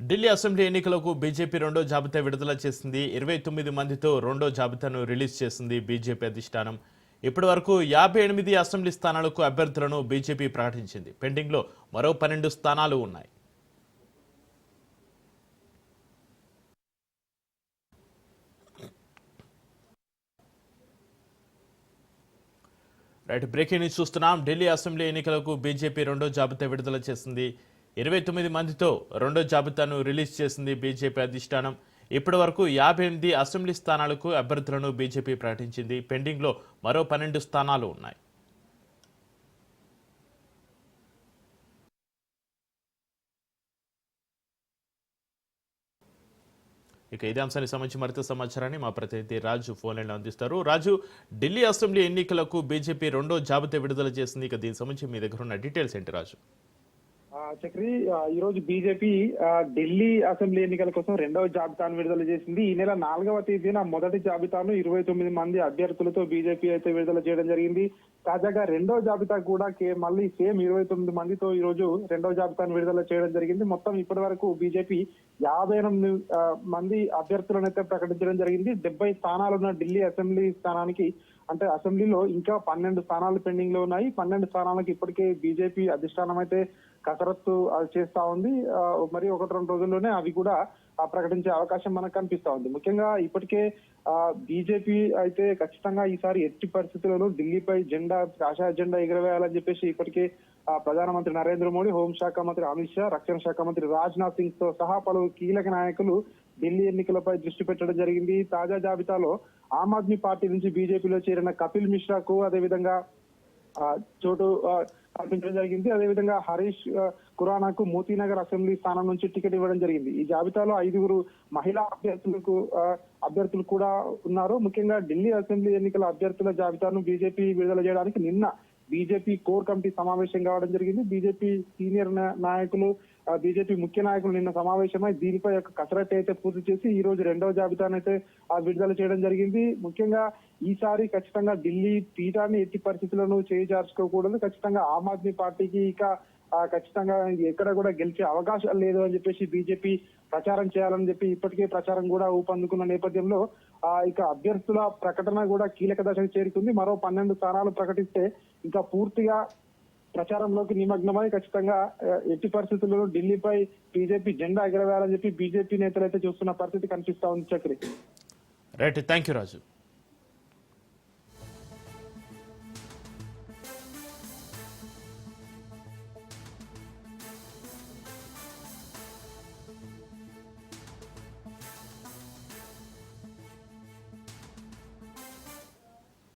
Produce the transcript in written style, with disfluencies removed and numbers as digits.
Delhi assembly ఎన్నికలకు BJP రెండో జాబితా విడుదల చేసింది. 29 మందితో రెండో జాబితాను రిలీజ్ చేసింది బీజేపీ అధిష్టానం. ఇప్పటి వరకు 58 అసెంబ్లీ స్థానాలకు అభ్యర్థులను బీజేపీ ప్రకటించింది. పెండింగ్లో మరో 12 స్థానాలు ఉన్నాయి. బ్రేకింగ్ న్యూస్ చూస్తున్నాం. ఢిల్లీ అసెంబ్లీ ఎన్నికలకు బీజేపీ రెండో జాబితా విడుదల చేసింది. 29 మందితో రెండో జాబితాను రిలీజ్ చేసింది బీజేపీ అధిష్టానం. ఇప్పటి వరకు 58 అసెంబ్లీ స్థానాలకు అభ్యర్థులను బీజేపీ ప్రకటించింది. పెండింగ్లో మరో 12 స్థానాలు ఉన్నాయి. ఇక ఇదే అంశానికి సంబంధించి మరింత సమాచారాన్ని మా ప్రతినిధి రాజు ఫోన్ లైన్లో అందిస్తారు. రాజు, ఢిల్లీ అసెంబ్లీ ఎన్నికలకు బీజేపీ రెండో జాబితా విడుదల చేసింది. ఇక దీనికి సంబంధించి మీ దగ్గర ఉన్న డీటెయిల్స్ ఏంటి రాజు? చక్రి, ఈ రోజు బీజేపీ ఢిల్లీ అసెంబ్లీ ఎన్నికల కోసం రెండవ జాబితాను విడుదల చేసింది. ఈ నెల 4వ తేదీన మొదటి జాబితాను 29 మంది అభ్యర్థులతో బీజేపీ అయితే విడుదల చేయడం జరిగింది. తాజాగా రెండవ జాబితా కూడా మళ్ళీ సేమ్ 29 మందితో ఈ రోజు రెండవ జాబితాను విడుదల చేయడం జరిగింది. మొత్తం ఇప్పటి వరకు బీజేపీ 58 మంది అభ్యర్థులను అయితే ప్రకటించడం జరిగింది. 70 స్థానాలున్న ఢిల్లీ అసెంబ్లీ స్థానానికి, అంటే అసెంబ్లీలో ఇంకా 12 స్థానాలు పెండింగ్ లో ఉన్నాయి. 12 స్థానాలకు ఇప్పటికే బీజేపీ అధిష్టానం అయితే కసరత్తు చేస్తా ఉంది. మరి 1-2 రోజుల్లోనే అవి కూడా ప్రకటించే అవకాశం మనకు కనిపిస్తా ఉంది. ముఖ్యంగా ఇప్పటికే బీజేపీ అయితే ఖచ్చితంగా ఈసారి ఎట్టి పరిస్థితుల్లోనూ ఢిల్లీపై కాషాయ జెండా ఎగరవేయాలని చెప్పేసి ఇప్పటికే ప్రధానమంత్రి నరేంద్ర మోడీ, హోంశాఖ మంత్రి అమిత్ షా, రక్షణ శాఖ మంత్రి రాజ్నాథ్ సింగ్ తో సహా పలు కీలక నాయకులు ఢిల్లీ ఎన్నికలపై దృష్టి పెట్టడం జరిగింది. తాజా జాబితాలో ఆమ్ ఆద్మీ పార్టీ నుంచి బీజేపీలో చేరిన కపిల్ మిశ్రాకు అదేవిధంగా చోటు కల్పించడం జరిగింది. అదేవిధంగా హరీష్ ఖురానాకు మోతీనగర్ అసెంబ్లీ స్థానం నుంచి టికెట్ ఇవ్వడం జరిగింది. ఈ జాబితాలో 5 మహిళా అభ్యర్థులు కూడా ఉన్నారు. ముఖ్యంగా ఢిల్లీ అసెంబ్లీ ఎన్నికల అభ్యర్థుల జాబితాను బీజేపీ విడుదల చేయడానికి నిన్న బీజేపీ కోర్ కమిటీ సమావేశం కావడం జరిగింది. బీజేపీ సీనియర్ నాయకులు, బీజేపీ ముఖ్య నాయకులు నిన్న సమావేశమై దీనిపై ఒక కసరత్తు అయితే పూర్తి చేసి ఈ రోజు రెండవ జాబితాను అయితే విడుదల చేయడం జరిగింది. ముఖ్యంగా ఈసారి ఖచ్చితంగా ఢిల్లీ పీఠాన్ని ఎట్టి పరిస్థితులను చేజార్చుకోకూడదు. ఖచ్చితంగా ఆమ్ ఆద్మీ పార్టీకి ఇక ఖచ్చితంగా ఎక్కడ కూడా గెలిచే అవకాశాలు లేదు అని చెప్పేసి బీజేపీ ప్రచారం చేయాలని చెప్పి ఇప్పటికే ప్రచారం కూడా ఊపందుకున్న నేపథ్యంలో ఇక అభ్యర్థుల ప్రకటన కూడా కీలక దశకు చేరుకుంది. మరో 12 స్థానాలు ప్రకటిస్తే ఇంకా పూర్తిగా ప్రచారంలోకి నిమగ్నమై ఖచ్చితంగా ఎట్టి పరిస్థితుల్లో ఢిల్లీపై బీజేపీ జెండా ఎగరవేయాలని చెప్పి బీజేపీ నేతలు అయితే చూస్తున్న పరిస్థితి కనిపిస్తా ఉంది. Chakri. Right, thank you Raju.